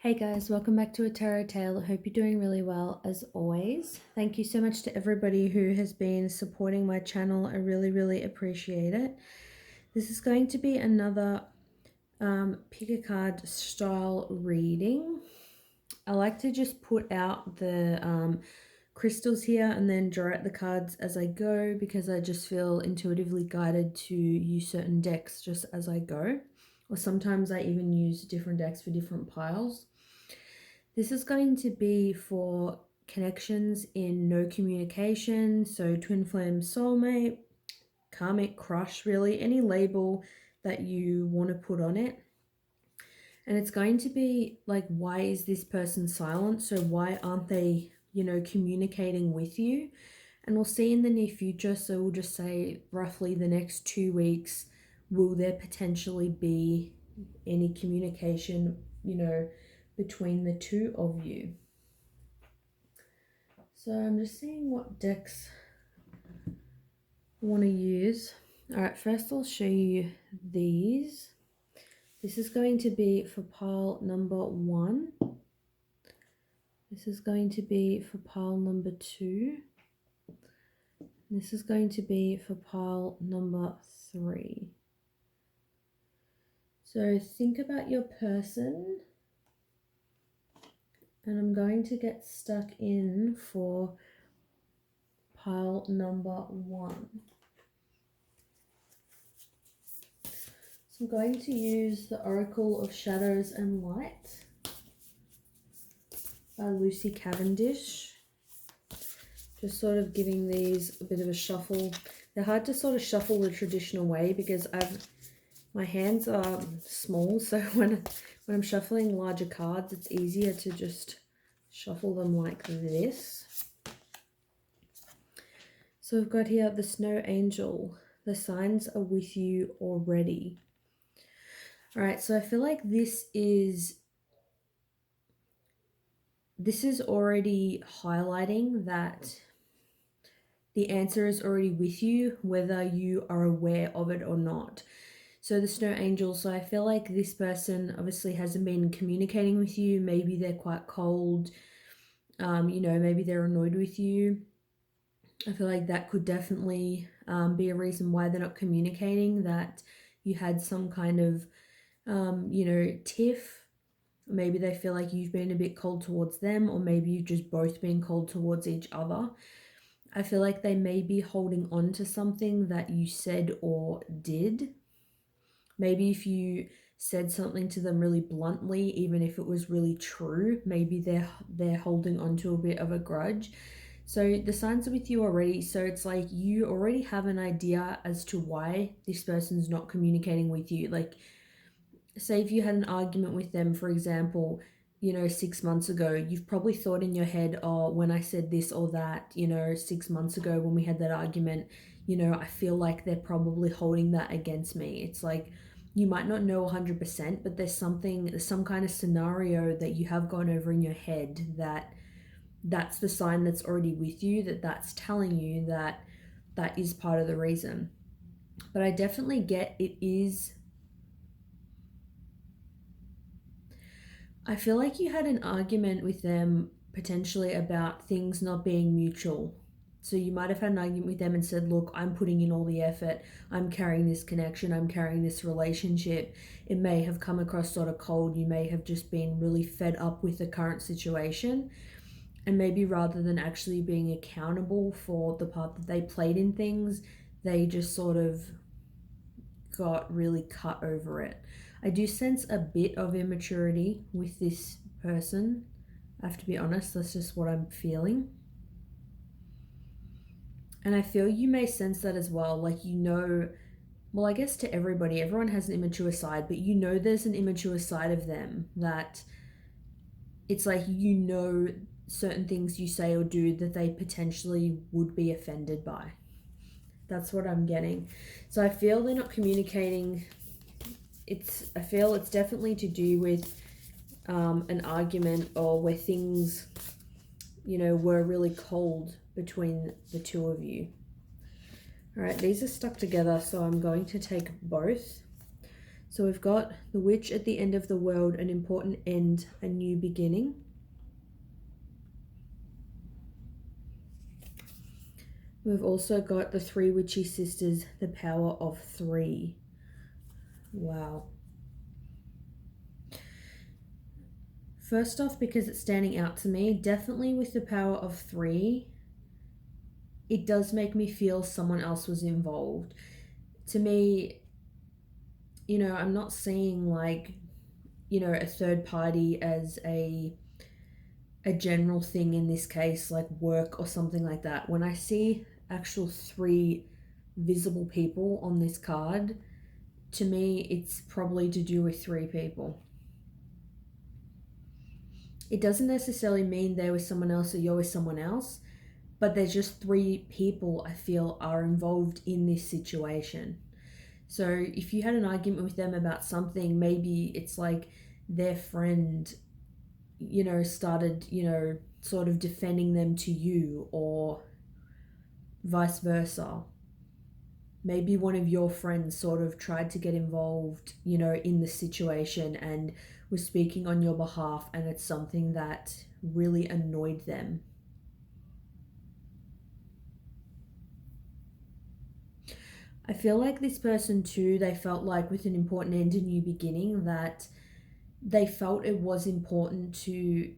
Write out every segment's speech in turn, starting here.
Hey guys, welcome back to a tarot tale. I hope you're doing really well as always. Thank you so much to everybody who has been supporting my channel. I really appreciate it. This is going to be another pick a card style reading. I like to just put out the crystals here and then draw out the cards as I go because I just feel intuitively guided to use certain decks just as I go. Or sometimes I even use different decks for different piles. This is going to be for connections in no communication, so twin flame, soulmate, karmic crush, really, any label that you want to put on it. And it's going to be like, why is this person silent? So why aren't they, communicating with you? And we'll see in the near future, so we'll just say roughly the next 2 weeks, will there potentially be any communication, between the two of you? So I'm just seeing what decks I want to use. All right, first I'll show you these. This is going to be for pile number 1. This is going to be for pile number 2. This is going to be for pile number 3. So think about your person, and I'm going to get stuck in for pile number 1. So I'm going to use the Oracle of Shadows and Light by Lucy Cavendish. Just sort of giving these a bit of a shuffle. They're hard to sort of shuffle the traditional way because my hands are small, so when I'm shuffling larger cards, it's easier to just shuffle them like this. So we've got here the Snow Angel. The signs are with you already. All right, so I feel like this is already highlighting that the answer is already with you, whether you are aware of it or not. So the Snow Angel, so I feel like this person obviously hasn't been communicating with you. Maybe they're quite cold. Maybe they're annoyed with you. I feel like that could definitely be a reason why they're not communicating, that you had some kind of, tiff. Maybe they feel like you've been a bit cold towards them, or maybe you've just both been cold towards each other. I feel like they may be holding on to something that you said or did. Maybe if you said something to them really bluntly, even if it was really true, maybe they're holding on to a bit of a grudge. So the signs are with you already. So it's like you already have an idea as to why this person's not communicating with you. Like, say if you had an argument with them, for example, 6 months ago, you've probably thought in your head, oh, when I said this or that, 6 months ago when we had that argument, I feel like they're probably holding that against me. It's like, you might not know 100%, but there's some kind of scenario that you have gone over in your head that's the sign that's already with you, that's telling you that is part of the reason. But I definitely get it is. I feel like you had an argument with them potentially about things not being mutual. So you might have had an argument with them and said, look, I'm putting in all the effort. I'm carrying this connection. I'm carrying this relationship. It may have come across sort of cold. You may have just been really fed up with the current situation. And maybe rather than actually being accountable for the part that they played in things, they just sort of got really cut over it. I do sense a bit of immaturity with this person. I have to be honest, that's just what I'm feeling. And I feel you may sense that as well. Like, well, I guess to everybody, everyone has an immature side, but there's an immature side of them that it's like, certain things you say or do that they potentially would be offended by. That's what I'm getting. So I feel they're not communicating. I feel it's definitely to do with an argument, or where things, were really cold between the two of you. All right, these are stuck together, so I'm going to take both. So we've got the witch at the end of the world, an important end, a new beginning. We've also got the three witchy sisters, the power of three. Wow. First off, because it's standing out to me, definitely with the power of three, it does make me feel someone else was involved. To me, I'm not seeing like, a third party as a general thing in this case, like work or something like that. When I see actual three visible people on this card, to me, it's probably to do with three people. It doesn't necessarily mean they're with someone else or you're with someone else, but there's just three people I feel are involved in this situation. So if you had an argument with them about something, maybe it's like their friend, started, sort of defending them to you, or vice versa. Maybe one of your friends sort of tried to get involved, in the situation and was speaking on your behalf, and it's something that really annoyed them. I feel like this person too, they felt like with an important end, a new beginning, that they felt it was important to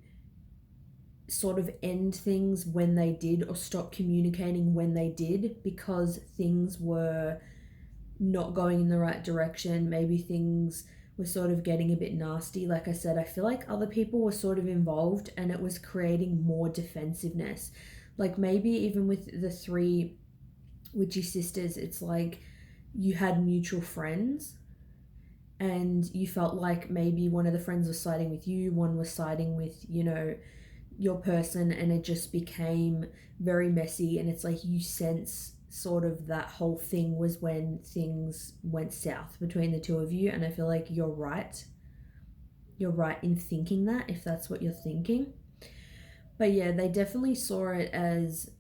sort of end things when they did, or stop communicating when they did, because things were not going in the right direction. Maybe things were sort of getting a bit nasty. Like I said, I feel like other people were sort of involved and it was creating more defensiveness. Like maybe even with the three witchy sisters, it's like you had mutual friends and you felt like maybe one of the friends was siding with you, one was siding with, your person, and it just became very messy. And it's like you sense sort of that whole thing was when things went south between the two of you. And I feel like you're right in thinking that, if that's what you're thinking. But yeah, they definitely saw it as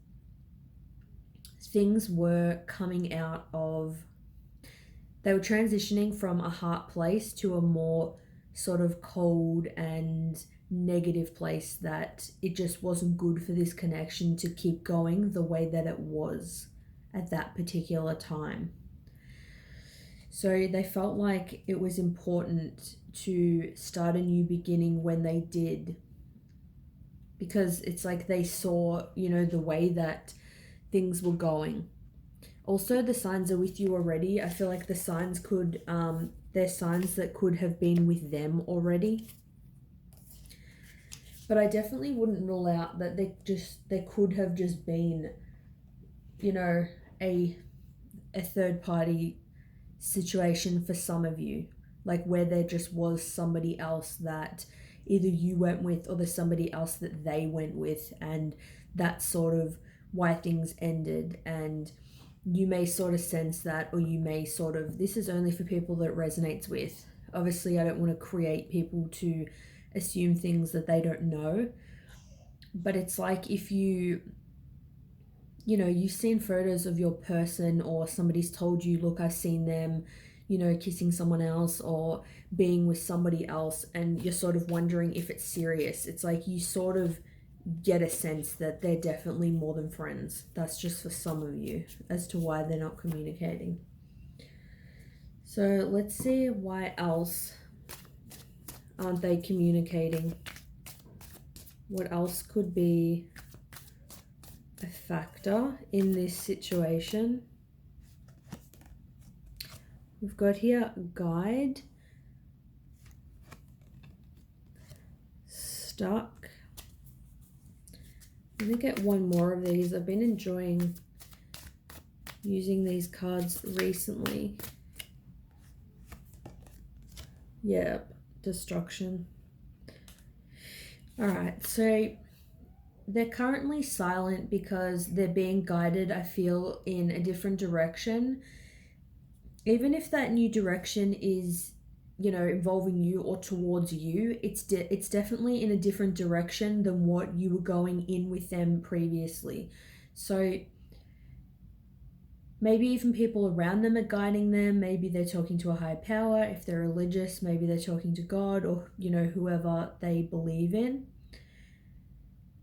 things were coming out of, they were transitioning from a heart place to a more sort of cold and negative place, that it just wasn't good for this connection to keep going the way that it was at that particular time. So they felt like it was important to start a new beginning when they did, because it's like they saw, the way that things were going. Also, the signs are with you already. I feel like the signs could, they're signs that could have been with them already. But I definitely wouldn't rule out that there could have just been, a third party situation for some of you, like where there just was somebody else that either you went with, or there's somebody else that they went with, and that's sort of why things ended. And you may sort of sense that, or you may sort of, this is only for people that it resonates with. Obviously, I don't want to create people to assume things that they don't know, but it's like if you've seen photos of your person, or somebody's told you, look, I've seen them, kissing someone else or being with somebody else, and you're sort of wondering if it's serious. It's like you sort of get a sense that they're definitely more than friends. That's just for some of you as to why they're not communicating. So let's see, why else aren't they communicating? What else could be a factor in this situation? We've got here guide, stuck. Let me get one more of these. I've been enjoying using these cards recently. Yep, destruction. All right, so they're currently silent because they're being guided, I feel, in a different direction. Even if that new direction is, involving you or towards you, it's definitely in a different direction than what you were going in with them previously. So maybe even people around them are guiding them. Maybe they're talking to a higher power. If they're religious, maybe they're talking to God, or, you know, whoever they believe in.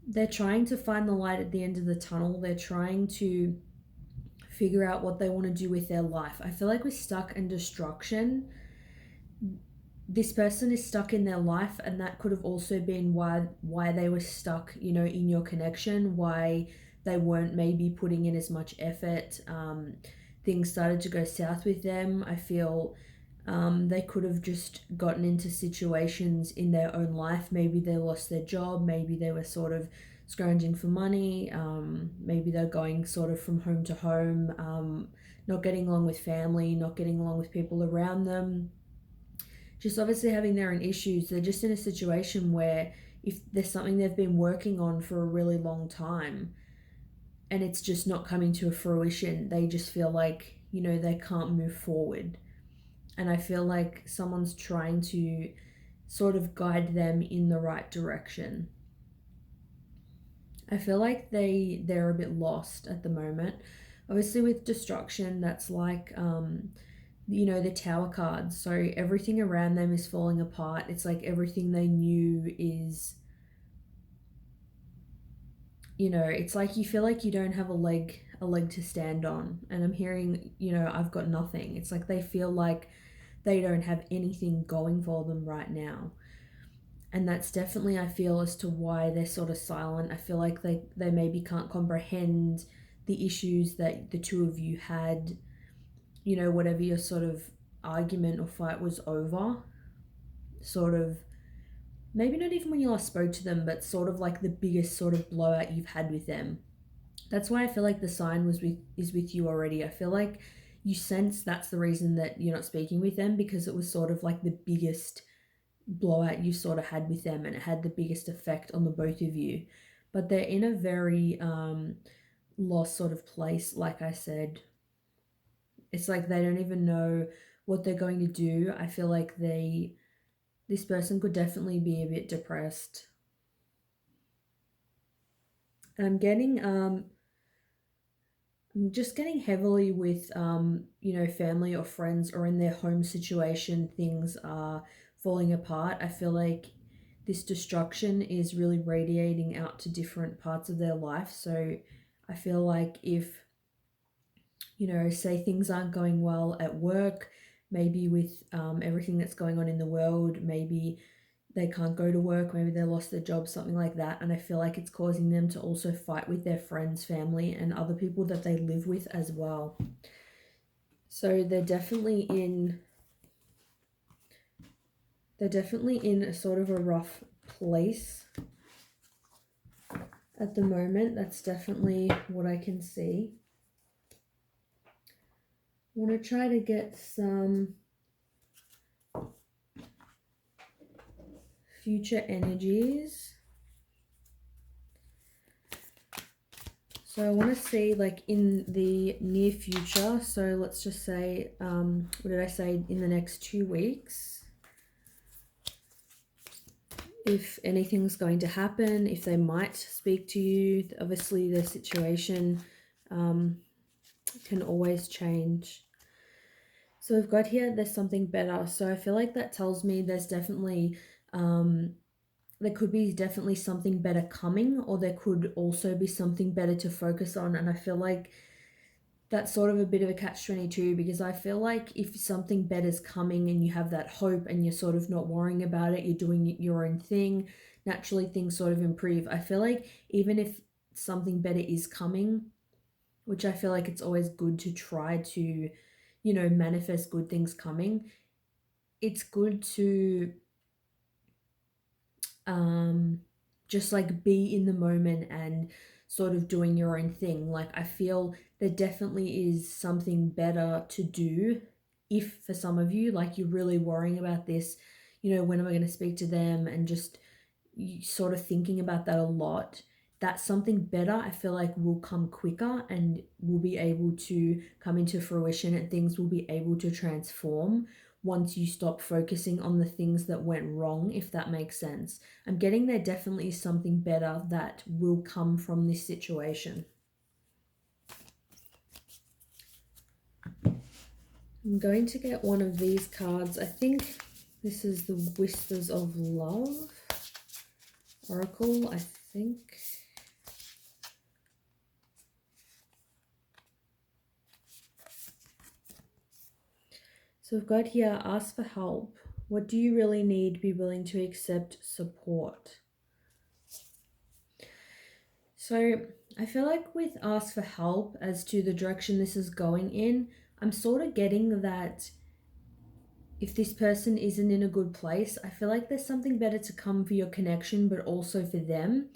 They're trying to find the light at the end of the tunnel. They're trying to figure out what they want to do with their life. I feel like we're stuck in destruction. This person is stuck in their life, and that could have also been why they were stuck, you know, in your connection, why they weren't maybe putting in as much effort. Things started to go south with them. I feel they could have just gotten into situations in their own life. Maybe they lost their job, maybe they were sort of scrounging for money, maybe they're going sort of from home to home, not getting along with family, not getting along with people around them, just obviously having their own issues. They're just in a situation where if there's something they've been working on for a really long time and it's just not coming to a fruition, they just feel like, you know, they can't move forward. And I feel like someone's trying to sort of guide them in the right direction. I feel like they're a bit lost at the moment. Obviously with destruction, that's like you know, the tower cards. So everything around them is falling apart. It's like everything they knew is, you know, it's like you feel like you don't have a leg to stand on. And I'm hearing, you know, I've got nothing. It's like they feel like they don't have anything going for them right now. And that's definitely, I feel, as to why they're sort of silent. I feel like they maybe can't comprehend the issues that the two of you had, you know, whatever your sort of argument or fight was over. Sort of, maybe not even when you last spoke to them, but sort of like the biggest sort of blowout you've had with them. That's why I feel like the sign is with you already. I feel like you sense that's the reason that you're not speaking with them, because it was sort of like the biggest blowout you sort of had with them, and it had the biggest effect on the both of you. But they're in a very lost sort of place. Like I said, it's like they don't even know what they're going to do. I feel like this person could definitely be a bit depressed. And I'm just getting heavily with you know, family or friends, or in their home situation, things are falling apart. I feel like this destruction is really radiating out to different parts of their life. So I feel like if, you know, say things aren't going well at work, maybe with everything that's going on in the world, maybe they can't go to work, maybe they lost their job, something like that. And I feel like it's causing them to also fight with their friends, family, and other people that they live with as well. So they're definitely in a sort of a rough place at the moment. That's definitely what I can see. I want to try to get some future energies. So I want to see, like, in the near future. So let's just say, what did I say? In the next 2 weeks. If anything's going to happen, if they might speak to you. Obviously, the situation can always change. So we've got here, there's something better. So I feel like that tells me there's definitely, there could be definitely something better coming, or there could also be something better to focus on. And I feel like that's sort of a bit of a catch-22, because I feel like if something better is coming and you have that hope and you're sort of not worrying about it, you're doing your own thing, naturally things sort of improve. I feel like even if something better is coming, which I feel like it's always good to try to, you know, manifest good things coming, it's good to just like be in the moment and sort of doing your own thing. Like, I feel there definitely is something better to do. If for some of you, like, you're really worrying about this, you know, when am I going to speak to them, and just you sort of thinking about that a lot, that something better, I feel like, will come quicker and will be able to come into fruition, and things will be able to transform once you stop focusing on the things that went wrong, if that makes sense. I'm getting there definitely is something better that will come from this situation. I'm going to get one of these cards. I think this is the Whispers of Love Oracle, I think. So we've got here, ask for help. What do you really need? Be willing to accept support. So I feel like with ask for help as to the direction this is going in, I'm sort of getting that if this person isn't in a good place, I feel like there's something better to come for your connection, but also for them.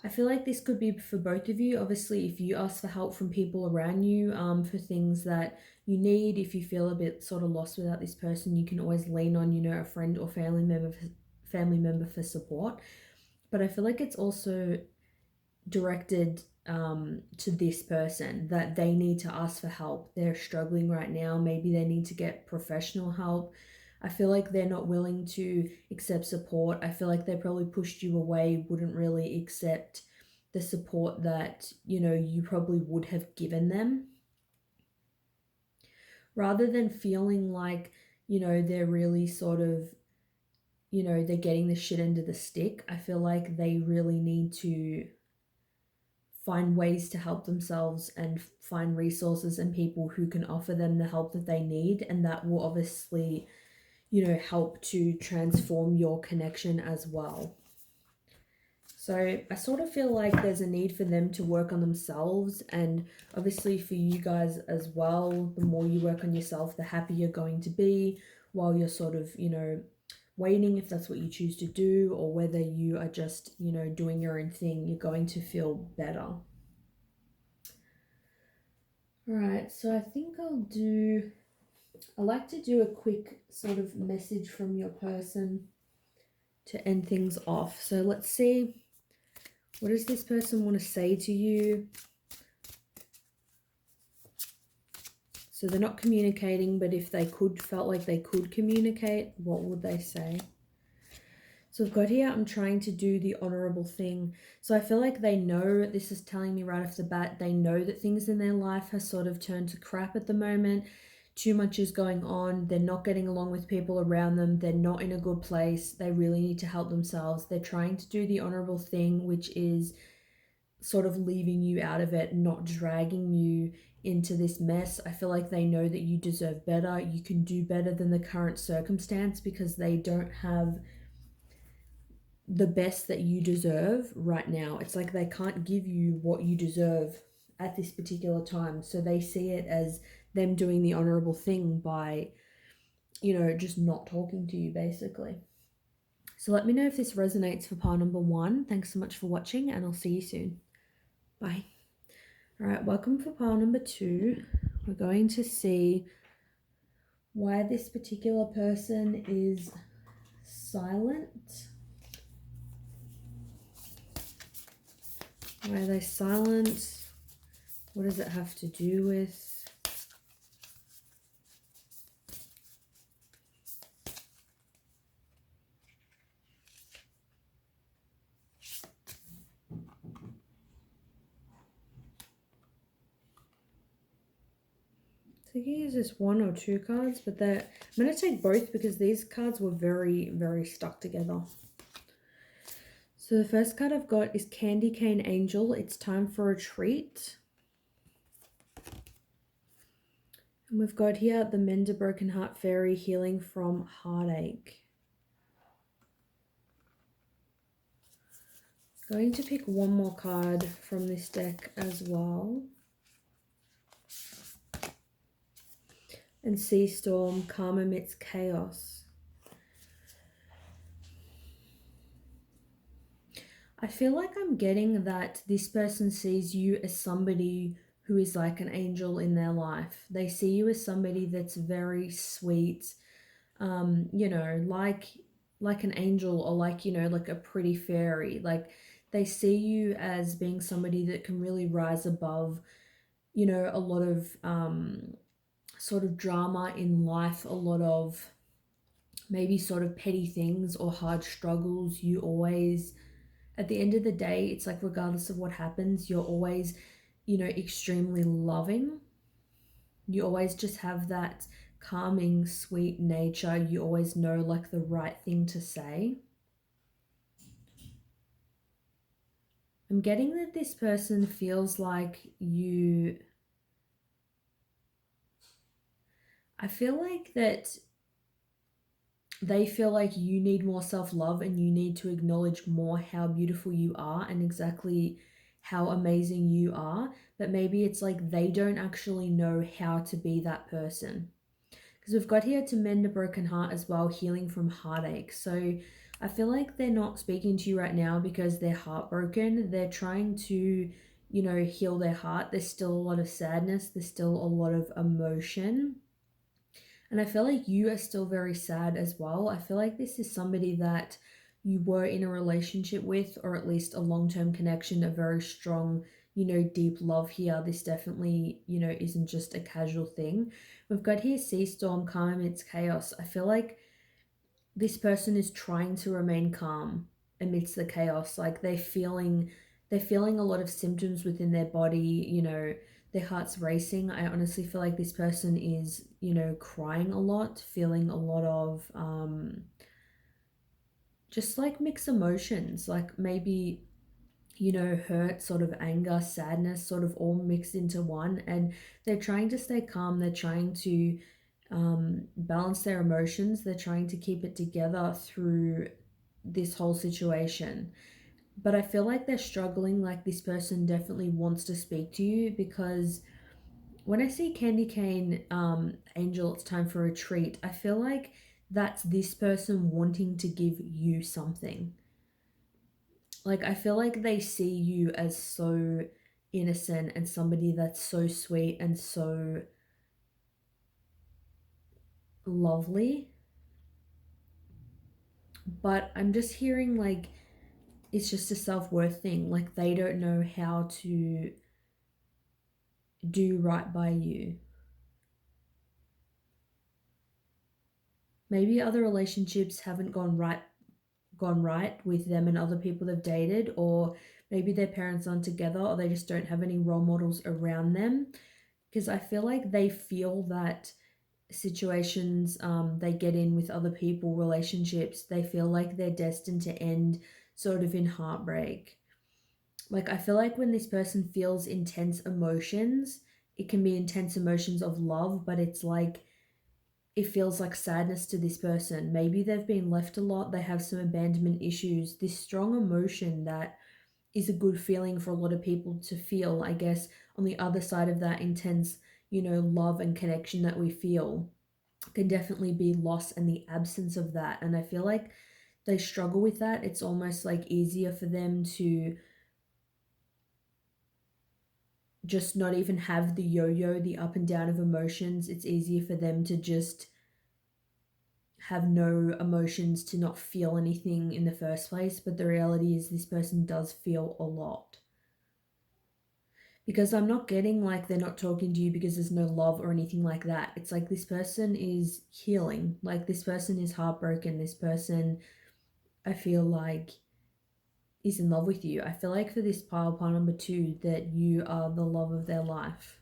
I feel like this could be for both of you. Obviously, if you ask for help from people around you for things that you need, if you feel a bit sort of lost without this person, you can always lean on, you know, a friend or family member for support. But I feel like it's also directed to this person that they need to ask for help. They're struggling right now. Maybe they need to get professional help. I feel like they're not willing to accept support. I feel like they probably pushed you away, wouldn't really accept the support that, you know, you probably would have given them. Rather than feeling like, you know, they're really sort of, you know, they're getting the shit into the stick, I feel like they really need to find ways to help themselves and find resources and people who can offer them the help that they need. And that will obviously, you know, help to transform your connection as well. So I sort of feel like there's a need for them to work on themselves, and obviously for you guys as well. The more you work on yourself, the happier you're going to be while you're sort of, you know, waiting, if that's what you choose to do, or whether you are just, you know, doing your own thing, you're going to feel better. Right, so I think I like to do a quick sort of message from your person to end things off. So let's see, what does this person want to say to you? So they're not communicating, but if they felt like they could communicate, what would they say? So I've got here, I'm trying to do the honorable thing. So I feel like they know, this is telling me right off the bat, they know that things in their life have sort of turned to crap at the moment. Too much is going on. They're not getting along with people around them. They're not in a good place. They really need to help themselves. They're trying to do the honorable thing, which is sort of leaving you out of it, not dragging you into this mess. I feel like they know that you deserve better. You can do better than the current circumstance because they don't have the best that you deserve right now. It's like they can't give you what you deserve at this particular time. So they see it as them doing the honorable thing by, you know, just not talking to you basically. So let me know if this resonates for pile number 1. Thanks so much for watching, and I'll see you soon. Bye. All right, welcome for pile number 2. We're going to see why this particular person is silent. Why are they silent? What does it have to do with? So you can use this 1 or 2 cards, but I'm going to take both because these cards were very, very stuck together. So the first card I've got is Candy Cane Angel. It's time for a treat. And we've got here the Mend a Broken Heart Fairy, healing from heartache. Going to pick one more card from this deck as well. And Sea Storm, calm amidst chaos. I feel like I'm getting that this person sees you as somebody who is like an angel in their life. They see you as somebody that's very sweet, you know, like an angel, or like, you know, like a pretty fairy. Like they see you as being somebody that can really rise above, you know, a lot of sort of drama in life, a lot of maybe sort of petty things or hard struggles. You always, at the end of the day, it's like regardless of what happens, you're always, you know, extremely loving. You always just have that calming, sweet nature. You always know like the right thing to say. I'm getting that this person feels like you, I feel like that they feel like you need more self-love and you need to acknowledge more how beautiful you are and exactly how amazing you are, but maybe it's like they don't actually know how to be that person. Because we've got here to mend a broken heart as well, healing from heartache. So I feel like they're not speaking to you right now because they're heartbroken. They're trying to, you know, heal their heart. There's still a lot of sadness, there's still a lot of emotion. And I feel like you are still very sad as well. I feel like this is somebody that you were in a relationship with, or at least a long term connection, a very strong, you know, deep love here. This definitely, you know, isn't just a casual thing. We've got here sea storm, calm amidst chaos. I feel like this person is trying to remain calm amidst the chaos. Like they're feeling a lot of symptoms within their body, you know, their heart's racing. I honestly feel like this person is, you know, crying a lot, feeling a lot of just like mixed emotions, like maybe, you know, hurt, sort of anger, sadness, sort of all mixed into one. And they're trying to stay calm. They're trying to balance their emotions. They're trying to keep it together through this whole situation. But I feel like they're struggling. Like this person definitely wants to speak to you, because when I see candy cane, angel, it's time for a treat. I feel like that's this person wanting to give you something. Like I feel like they see you as so innocent and somebody that's so sweet and so lovely. But I'm just hearing like it's just a self-worth thing. Like they don't know how to do right by you. Maybe other relationships haven't gone right with them and other people they've dated, or maybe their parents aren't together, or they just don't have any role models around them. Because I feel like they feel that situations they get in with other people, relationships, they feel like they're destined to end sort of in heartbreak. Like I feel like when this person feels intense emotions, it can be intense emotions of love, but it's like it feels like sadness to this person. Maybe they've been left a lot, they have some abandonment issues. This strong emotion that is a good feeling for a lot of people to feel, I guess, on the other side of that intense, you know, love and connection that we feel can definitely be loss and the absence of that. And I feel like they struggle with that. It's almost like easier for them to just not even have the yo-yo, the up and down of emotions. It's easier for them to just have no emotions, to not feel anything in the first place. But the reality is this person does feel a lot. Because I'm not getting like they're not talking to you because there's no love or anything like that. It's like this person is healing. Like this person is heartbroken. This person, I feel like, is in love with you. I feel like for this pile number two, that you are the love of their life.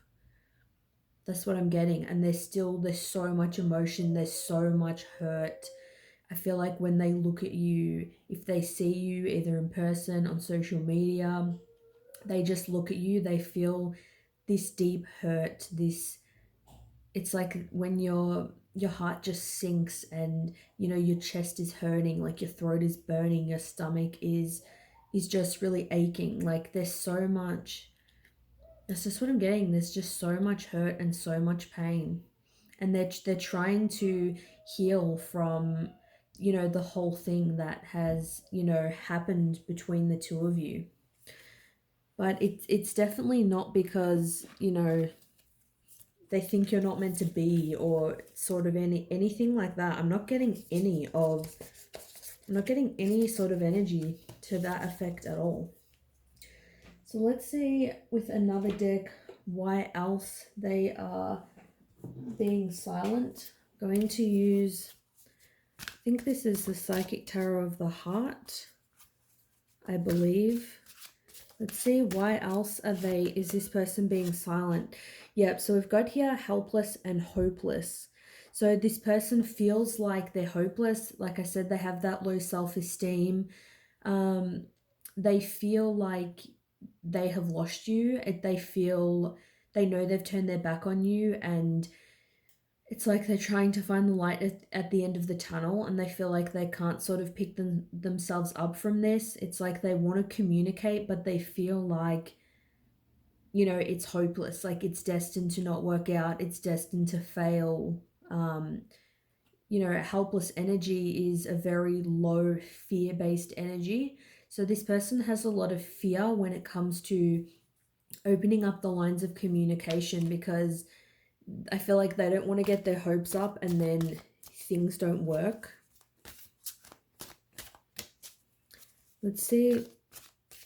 That's what I'm getting. And there's so much emotion, there's so much hurt. I feel like when they look at you, if they see you either in person, on social media, they just look at you, they feel this deep hurt, this, it's like when your heart just sinks and you know your chest is hurting, like your throat is burning, your stomach is just really aching. Like there's so much, that's just what I'm getting. There's just so much hurt and so much pain. And they're trying to heal from, you know, the whole thing that has, you know, happened between the two of you. But it's definitely not because, you know, they think you're not meant to be, or sort of anything like that. I'm not getting any sort of energy to that effect at all. So let's see with another deck why else they are being silent. Going to use, I think this is the Psychic Tarot of the Heart, I believe. Let's see, why else is this person being silent? Yep, so we've got here helpless and hopeless. So this person feels like they're hopeless. Like I said, they have that low self-esteem. Um, they feel like they have lost you. They know they've turned their back on you, and it's like they're trying to find the light at the end of the tunnel, and they feel like they can't sort of pick themselves up from this. It's like they want to communicate, but they feel like, it's hopeless. Like it's destined to not work out. It's destined to fail. Um, helpless energy is a very low fear-based energy. So this person has a lot of fear when it comes to opening up the lines of communication, because I feel like they don't want to get their hopes up and then things don't work. Let's see,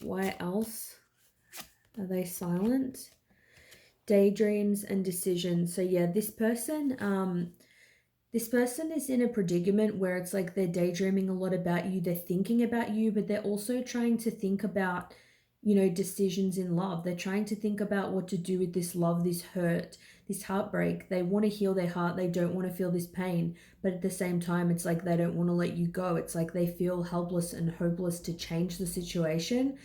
why else are they silent? Daydreams and decisions. So yeah, this person is in a predicament where it's like they're daydreaming a lot about you, they're thinking about you, but they're also trying to think about, decisions in love. They're trying to think about what to do with this love, this hurt, this heartbreak. They want to heal their heart. They don't want to feel this pain. But at the same time, it's like they don't want to let you go. It's like they feel helpless and hopeless to change the situation,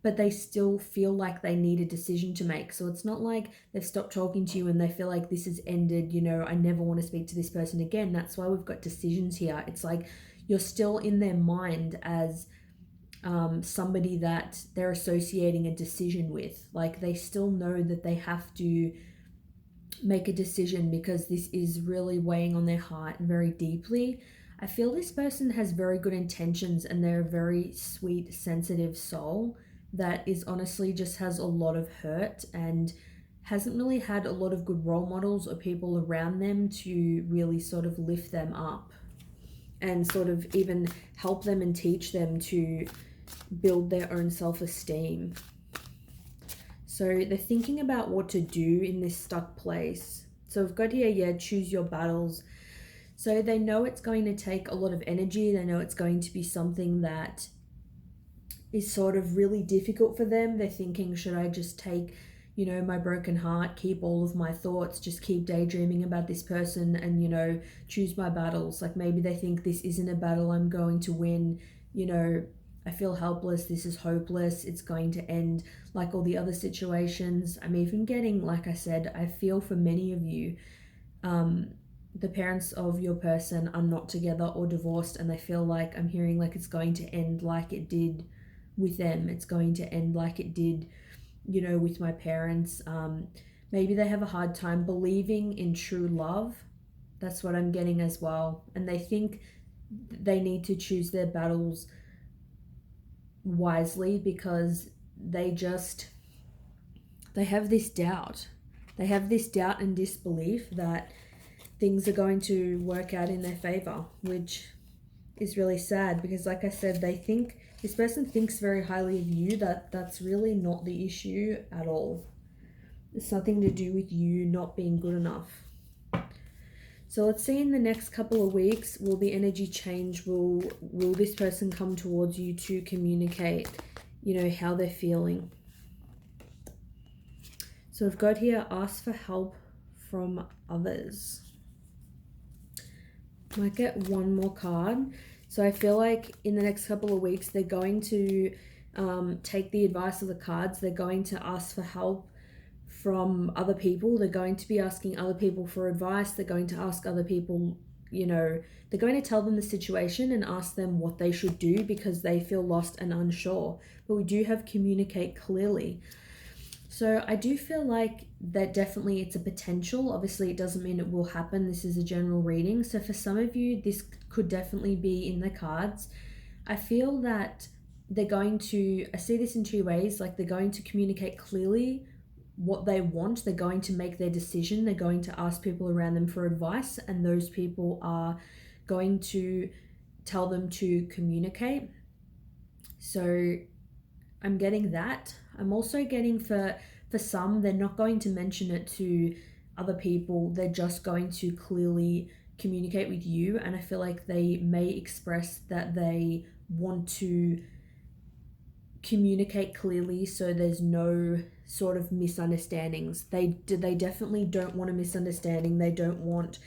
but they still feel like they need a decision to make. So it's not like they've stopped talking to you and they feel like this has ended, I never want to speak to this person again. That's why we've got decisions here. It's like you're still in their mind as somebody that they're associating a decision with. Like they still know that they have to make a decision because this is really weighing on their heart very deeply. I feel this person has very good intentions and they're a very sweet, sensitive soul that is honestly just has a lot of hurt and hasn't really had a lot of good role models or people around them to really sort of lift them up and sort of even help them and teach them to build their own self-esteem. So they're thinking about what to do in this stuck place. So we've got here, choose your battles. So they know it's going to take a lot of energy. They know it's going to be something that is sort of really difficult for them. They're thinking, should I just take, my broken heart, keep all of my thoughts, just keep daydreaming about this person and, choose my battles. Like maybe they think this isn't a battle I'm going to win, I feel helpless, this is hopeless, it's going to end like all the other situations. I'm even getting, like I said, I feel for many of you, the parents of your person are not together or divorced, and they feel like, I'm hearing like it's going to end like it did with them. It's going to end like it did, with my parents. Maybe they have a hard time believing in true love. That's what I'm getting as well. And they think they need to choose their battles wisely because they have this doubt. They have this doubt and disbelief that things are going to work out in their favor, which is really sad because, like I said, this person thinks very highly of you. That's really not the issue at all. It's nothing to do with you not being good enough. So let's see in the next couple of weeks, will the energy change? Will this person come towards you to communicate, how they're feeling? So I've got here, ask for help from others. Might get one more card. So I feel like in the next couple of weeks, they're going to take the advice of the cards. They're going to ask for help from other people. They're going to be asking other people for advice. They're going to ask other people, they're going to tell them the situation and ask them what they should do because they feel lost and unsure. But we do have communicate clearly. So I do feel like that definitely it's a potential. Obviously, it doesn't mean it will happen. This is a general reading. So for some of you, this could definitely be in the cards. I feel that I see this in two ways. Like they're going to communicate clearly what they want. They're going to make their decision. They're going to ask people around them for advice, and those people are going to tell them to communicate. So I'm getting that. I'm also getting for some, they're not going to mention it to other people. They're just going to clearly communicate with you. And I feel like they may express that they want to communicate clearly so there's no sort of misunderstandings. They definitely don't want a misunderstanding. They don't want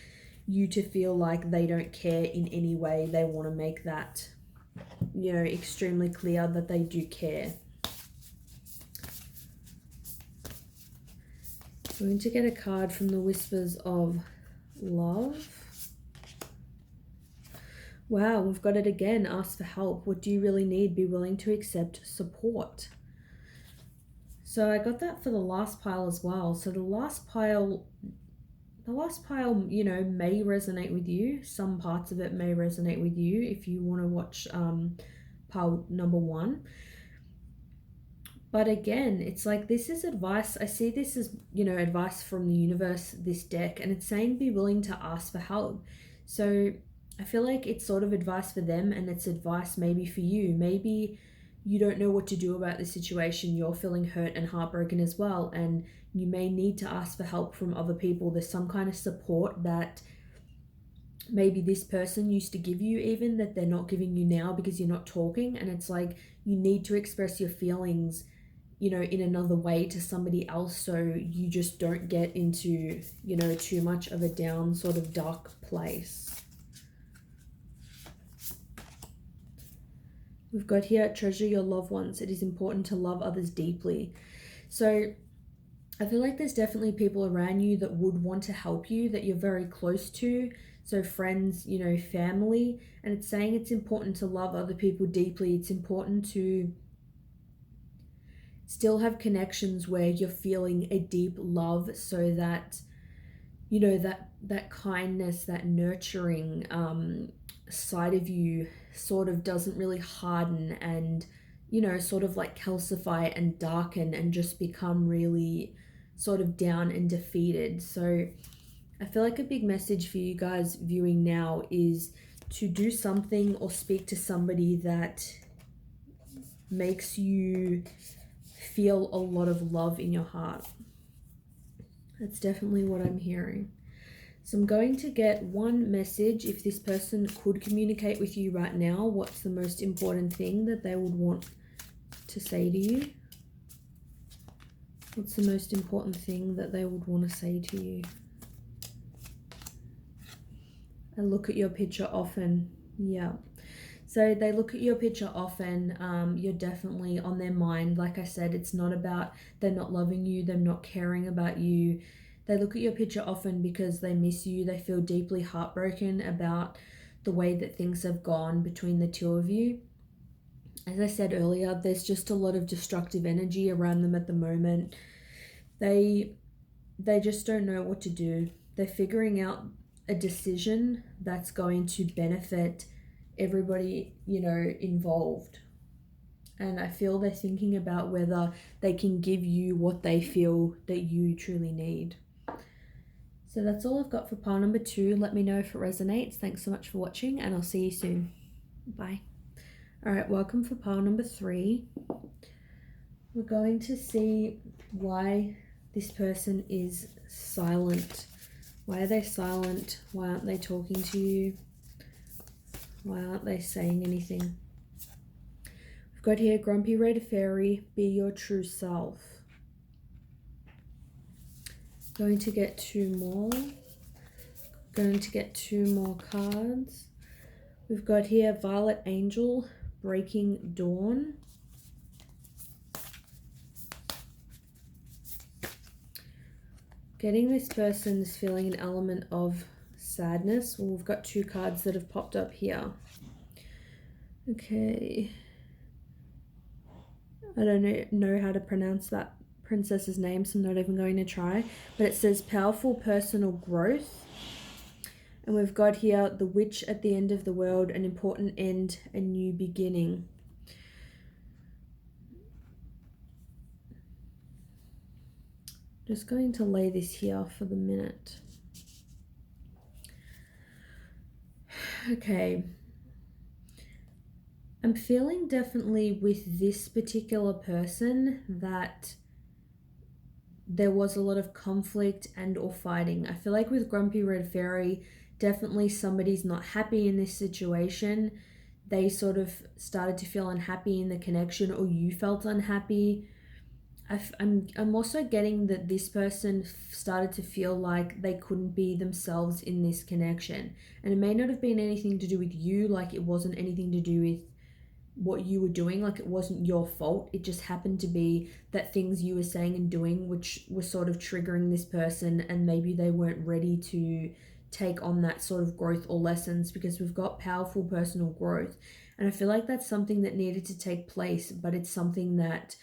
you to feel like they don't care in any way. They want to make that, you know, extremely clear that they do care. We're going to get a card from the Whispers of Love. Wow, we've got it again. Ask for help. What do you really need? Be willing to accept support. So I got that for the last pile as well. So the last pile, you know, may resonate with you. Some parts of it may resonate with you if you want to watch pile number 1. But again, it's like, this is advice. I see this as, you know, advice from the universe, this deck, and it's saying be willing to ask for help. So I feel like it's sort of advice for them, and it's advice maybe for you. Maybe you don't know what to do about the situation. You're feeling hurt and heartbroken as well, and you may need to ask for help from other people. There's some kind of support that maybe this person used to give you, even that they're not giving you now because you're not talking. And it's like, you need to express your feelings, you know, in another way to somebody else, so you just don't get into, you know, too much of a down sort of dark place. We've got here, treasure your loved ones. It is important to love others deeply. So I feel like there's definitely people around you that would want to help you, that you're very close to. So friends, you know, family. And it's saying it's important to love other people deeply. It's important to still have connections where you're feeling a deep love, so that, you know, that kindness, that nurturing side of you sort of doesn't really harden and, you know, sort of like calcify and darken and just become really sort of down and defeated. So I feel like a big message for you guys viewing now is to do something or speak to somebody that makes you feel a lot of love in your heart. That's definitely what I'm hearing. So I'm going to get one message. If this person could communicate with you right now, what's the most important thing that they would want to say to you? What's the most important thing that they would want to say to you? I look at your picture often. Yeah. So they look at your picture often. You're definitely on their mind. Like I said, it's not about they're not loving you, them not caring about you. They look at your picture often because they miss you. They feel deeply heartbroken about the way that things have gone between the two of you. As I said earlier, there's just a lot of destructive energy around them at the moment. They just don't know what to do. They're figuring out a decision that's going to benefit everybody, you know, involved. And I feel they're thinking about whether they can give you what they feel that you truly need. So that's all I've got for pile number 2. Let me know if it resonates. Thanks so much for watching, and I'll see you soon. Bye. All right, welcome for pile number 3. We're going to see why this person is silent. Why are they silent? Why aren't they talking to you? Why aren't they saying anything? We've got here, Grumpy Red Fairy, be your true self. Going to get 2 more. Going to get 2 more cards. We've got here, Violet Angel, Breaking Dawn. Getting this person's feeling an element of sadness. Well, we've got 2 cards that have popped up here. Okay. I don't know how to pronounce that princess's name, so I'm not even going to try. But it says powerful personal growth. And we've got here the witch at the end of the world, an important end, a new beginning. Just going to lay this here for the minute. Okay. I'm feeling definitely with this particular person that there was a lot of conflict and or fighting. I feel like with Grumpy Red Fairy, definitely somebody's not happy in this situation. They sort of started to feel unhappy in the connection, or you felt unhappy. I'm also getting that this person started to feel like they couldn't be themselves in this connection. And it may not have been anything to do with you, like it wasn't anything to do with what you were doing, like it wasn't your fault. It just happened to be that things you were saying and doing which were sort of triggering this person, and maybe they weren't ready to take on that sort of growth or lessons, because we've got powerful personal growth. And I feel like that's something that needed to take place, but it's something that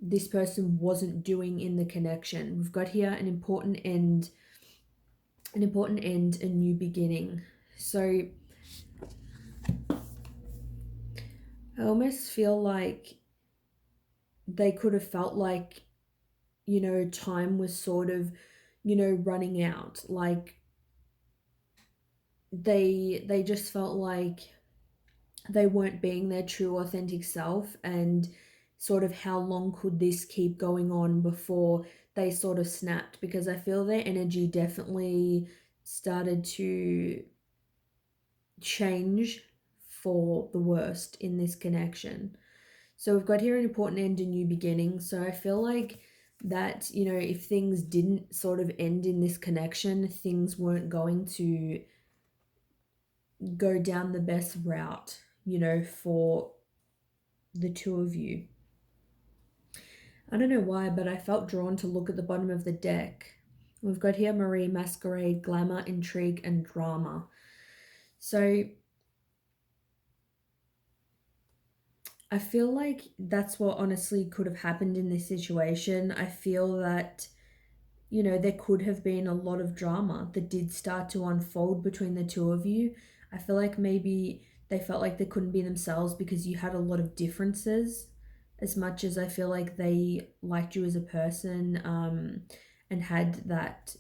this person wasn't doing in the connection. We've got here an important end, a new beginning. So I almost feel like they could have felt like, time was sort of, running out. Like they just felt like they weren't being their true authentic self, and sort of how long could this keep going on before they sort of snapped, because I feel their energy definitely started to change for the worst in this connection. So we've got here an important end, a new beginning. So I feel like that, if things didn't sort of end in this connection, things weren't going to go down the best route, for the two of you. I don't know why, but I felt drawn to look at the bottom of the deck. We've got here Marie, Masquerade, Glamour, Intrigue, and Drama. So I feel like that's what honestly could have happened in this situation. I feel that, there could have been a lot of drama that did start to unfold between the two of you. I feel like maybe they felt like they couldn't be themselves because you had a lot of differences, as much as I feel like they liked you as a person, and had that,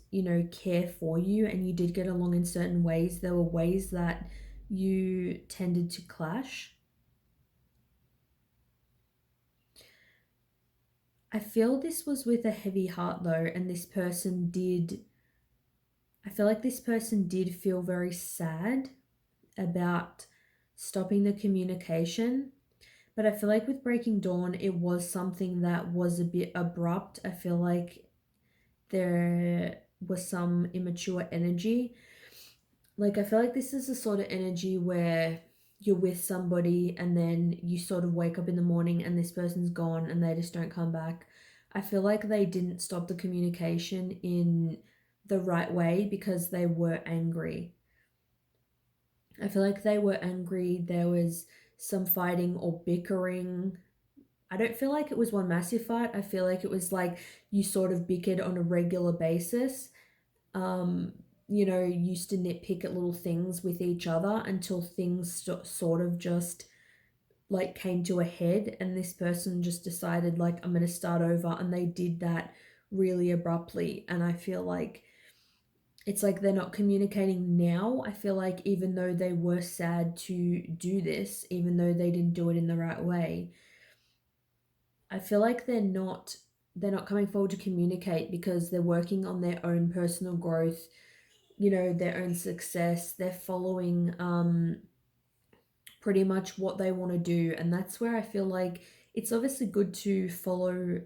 care for you, and you did get along in certain ways. There were ways that you tended to clash. I feel this was with a heavy heart though, and I feel like this person did feel very sad about stopping the communication. But I feel like with Breaking Dawn, it was something that was a bit abrupt. I feel like there was some immature energy. Like, I feel like this is the sort of energy where you're with somebody and then you sort of wake up in the morning and this person's gone and they just don't come back. I feel like they didn't stop the communication in the right way because they were angry. I feel like they were angry. There was some fighting or bickering. I don't feel like it was one massive fight. I feel like it was like you sort of bickered on a regular basis. Um, used to nitpick at little things with each other until things sort of just like came to a head, and this person just decided like I'm going to start over, and they did that really abruptly. And I feel like it's like they're not communicating now. I feel like even though they were sad to do this, even though they didn't do it in the right way, I feel like they're not coming forward to communicate because they're working on their own personal growth, their own success. They're following pretty much what they want to do, and that's where I feel like it's obviously good to follow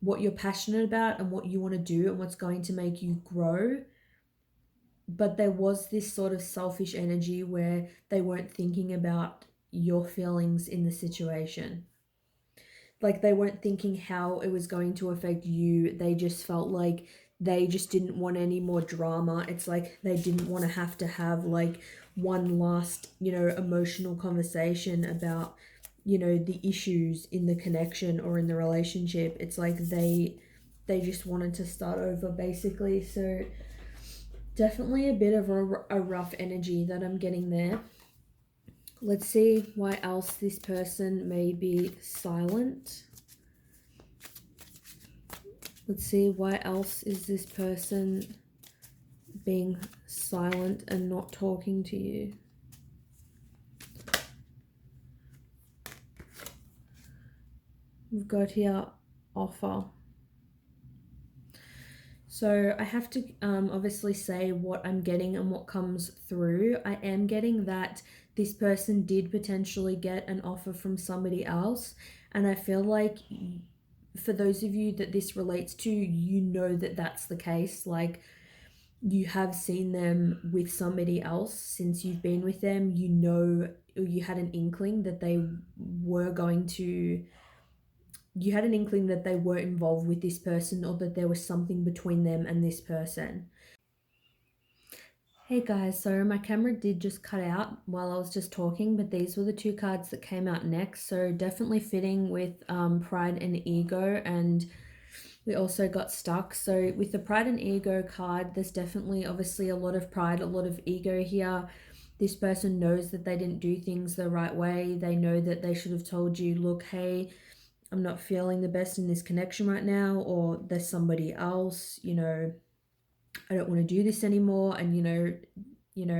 what you're passionate about and what you want to do and what's going to make you grow. But there was this sort of selfish energy where they weren't thinking about your feelings in the situation. Like they weren't thinking how it was going to affect you. They just felt like they just didn't want any more drama. It's like they didn't want to have like one last, emotional conversation about, the issues in the connection or in the relationship. It's like they just wanted to start over basically. So definitely a bit of a rough energy that I'm getting there. Let's see why else this person may be silent. Let's see why else is this person being silent and not talking to you. We've got here offer. So I have to obviously say what I'm getting and what comes through. I am getting that this person did potentially get an offer from somebody else, and I feel like for those of you that this relates to, you know that that's the case. Like, you have seen them with somebody else since you've been with them. You know, or you had an inkling that they were going to, you had an inkling that they were involved with this person, or that there was something between them and this person. Hey guys, so my camera did just cut out while I was just talking, but these were the two cards that came out next. So definitely fitting with pride and ego, and we also got stuck. So with the pride and ego card, there's definitely obviously a lot of pride, a lot of ego here. This person knows that they didn't do things the right way. They know that they should have told you, look, hey, I'm not feeling the best in this connection right now, or there's somebody else, you know, I don't want to do this anymore. And,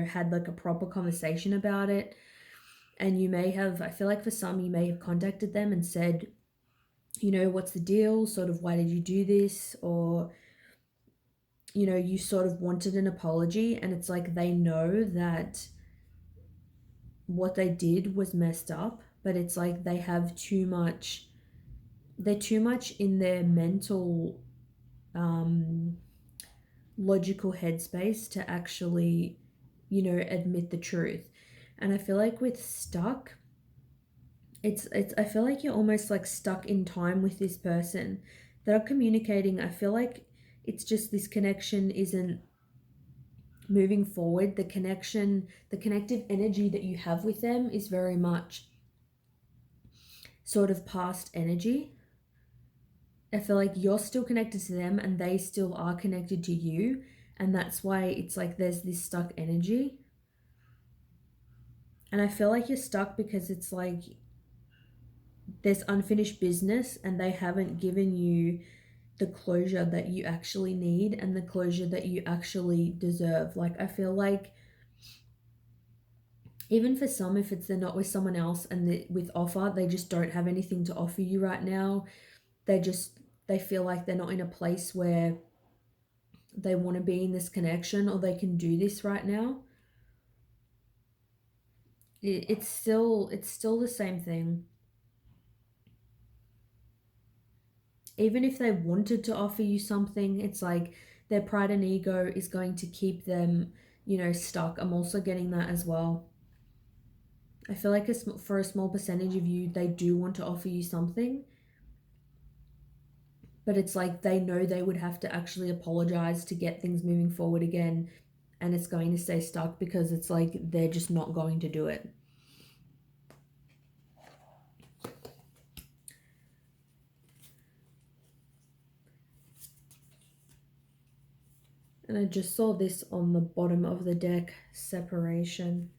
had like a proper conversation about it. And you may have, I feel like for some, you may have contacted them and said, what's the deal? Sort of, why did you do this? Or, you sort of wanted an apology, and it's like they know that what they did was messed up, but it's like they have they're too much in their mental, logical headspace to actually, admit the truth. And I feel like with stuck, it's I feel like you're almost like stuck in time with this person. They're not communicating. I feel like it's just this connection isn't moving forward. The connective energy that you have with them is very much sort of past energy. I feel like you're still connected to them and they still are connected to you, and that's why it's like there's this stuck energy. And I feel like you're stuck because it's like there's unfinished business and they haven't given you the closure that you actually need and the closure that you actually deserve. Like, I feel like even for some, if they're not with someone else and with offer, they just don't have anything to offer you right now. They feel like they're not in a place where they want to be in this connection, or they can do this right now. It's still the same thing. Even if they wanted to offer you something, it's like their pride and ego is going to keep them, stuck. I'm also getting that as well. I feel like for a small percentage of you, they do want to offer you something, but it's like they know they would have to actually apologize to get things moving forward again, and it's going to stay stuck because it's like they're just not going to do it. And I just saw this on the bottom of the deck, separation.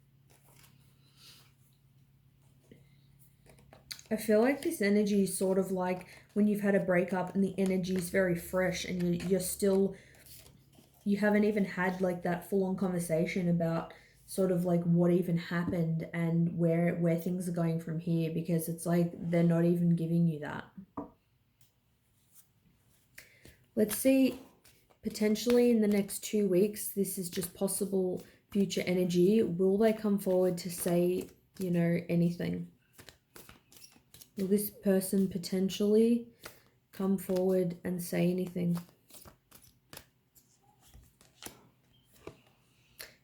I feel like this energy is sort of like when you've had a breakup and the energy is very fresh, and you haven't even had like that full-on conversation about sort of like what even happened and where things are going from here, because it's like they're not even giving you that. Let's see, potentially in the next 2 weeks, this is just possible future energy. Will they come forward to say, anything? Will this person potentially come forward and say anything?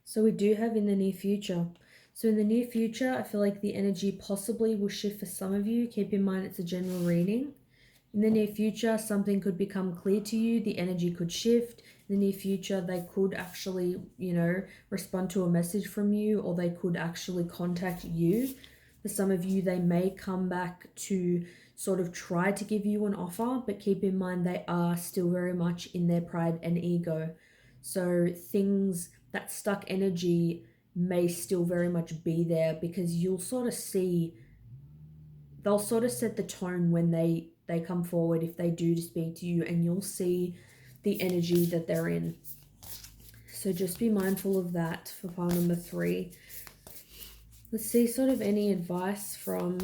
So we do have in the near future. So in the near future, I feel like the energy possibly will shift for some of you. Keep in mind it's a general reading. In the near future, something could become clear to you. The energy could shift. In the near future, they could actually, respond to a message from you, or they could actually contact you. For some of you, they may come back to sort of try to give you an offer, but keep in mind they are still very much in their pride and ego. So that stuck energy may still very much be there, because you'll sort of see, they'll sort of set the tone when they come forward, if they do speak to you, and you'll see the energy that they're in. So just be mindful of that for pile number 3. Let's see sort of any advice from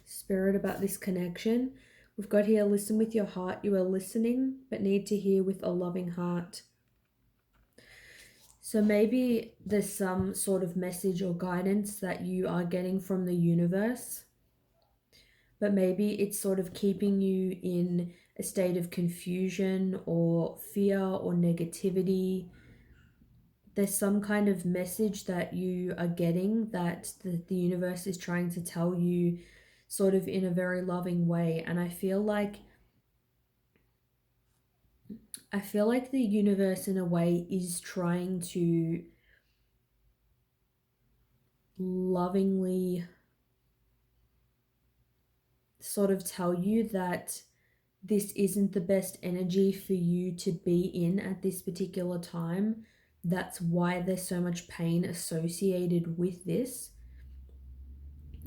Spirit about this connection. We've got here, listen with your heart. You are listening, but need to hear with a loving heart. So maybe there's some sort of message or guidance that you are getting from the universe, but maybe it's sort of keeping you in a state of confusion or fear or negativity. There's some kind of message that you are getting that the universe is trying to tell you sort of in a very loving way. And I feel like the universe in a way is trying to lovingly sort of tell you that this isn't the best energy for you to be in at this particular time. That's why there's so much pain associated with this.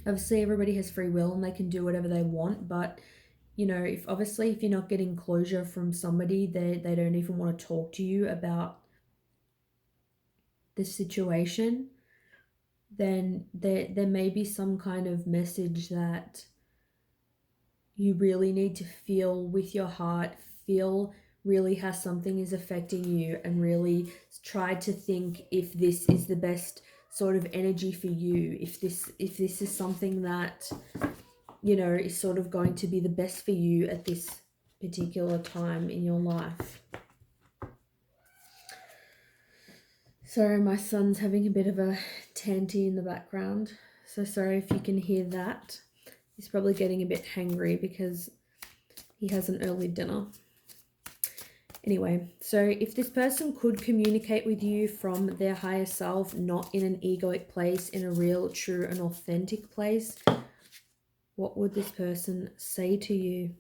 Obviously, everybody has free will and they can do whatever they want, but you know, if you're not getting closure from somebody, they don't even want to talk to you about this situation, then there may be some kind of message that you really need to feel with your heart, feel really how something is affecting you, and really try to think if this is the best sort of energy for you, if this is something that, you know, is sort of going to be the best for you at this particular time in your life. Sorry, my son's having a bit of a tanty in the background, so sorry if you can hear that. He's probably getting a bit hangry because he has an early dinner. Anyway, so if this person could communicate with you from their higher self, not in an egoic place, in a real, true, and authentic place, what would this person say to you?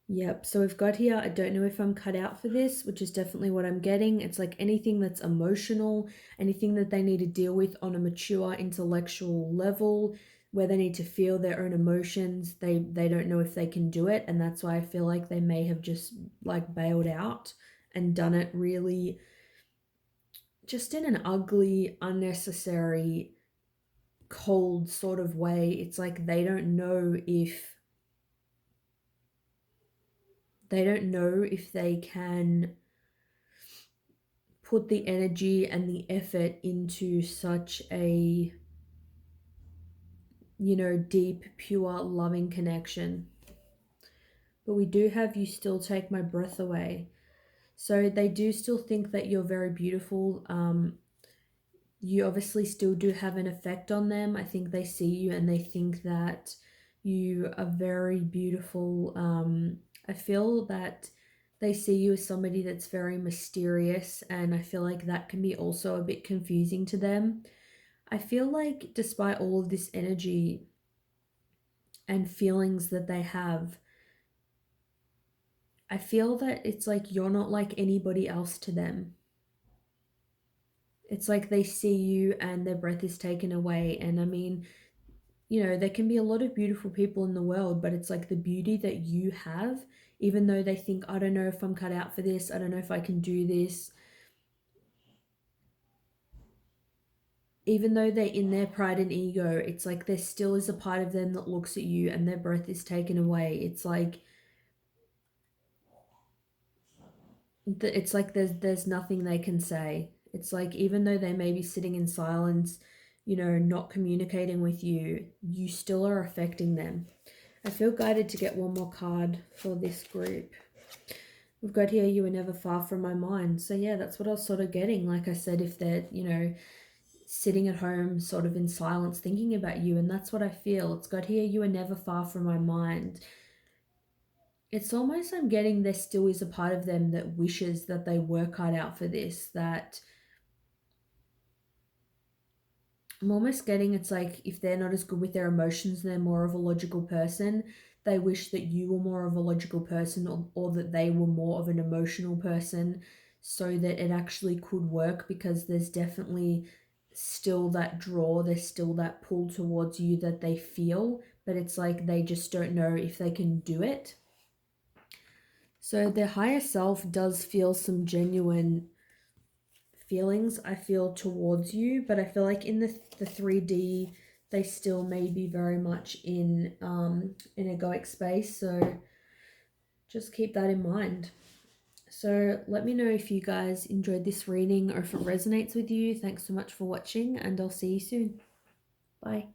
Yep, so we've got here, I don't know if I'm cut out for this, which is definitely what I'm getting. It's like anything that's emotional, anything that they need to deal with on a mature intellectual level, where they need to feel their own emotions, they don't know if they can do it, and that's why I feel like they may have just like bailed out and done it really just in an ugly, unnecessary, cold sort of way. It's like they don't know if they can put the energy and the effort into such a, you know, deep, pure, loving connection. But we do have you still take my breath away. So they do still think that you're very beautiful. You obviously still do have an effect on them. I think they see you and they think that you are very beautiful. I feel that they see you as somebody that's very mysterious, and I feel like that can be also a bit confusing to them. I feel like despite all of this energy and feelings that they have, I feel that it's like you're not like anybody else to them. It's like they see you and their breath is taken away. And I mean, you know, there can be a lot of beautiful people in the world, but it's like the beauty that you have, even though they think, I don't know if I'm cut out for this, I don't know if I can do this, even though they're in their pride and ego, it's like there still is a part of them that looks at you and their breath is taken away. It's like there's nothing they can say. It's like even though they may be sitting in silence, you know, not communicating with you, you still are affecting them. I feel guided to get one more card for this group. We've got here, you were never far from my mind. So yeah, that's what I was sort of getting. Like I said, if they're, you know, sitting at home sort of in silence thinking about you, and that's what I feel. It's got here, you were never far from my mind. It's almost I'm getting there still is a part of them that wishes that they were cut out for this, that I'm almost getting it's like if they're not as good with their emotions, they're more of a logical person. They wish that you were more of a logical person, or that they were more of an emotional person, so that it actually could work, because there's definitely still that draw, there's still that pull towards you that they feel, but it's like they just don't know if they can do it. So their higher self does feel some genuine feelings, I feel, towards you, but I feel like in the 3D they still may be very much in egoic space, so just keep that in mind. So let me know if you guys enjoyed this reading or if it resonates with you. Thanks so much for watching, and I'll see you soon. Bye.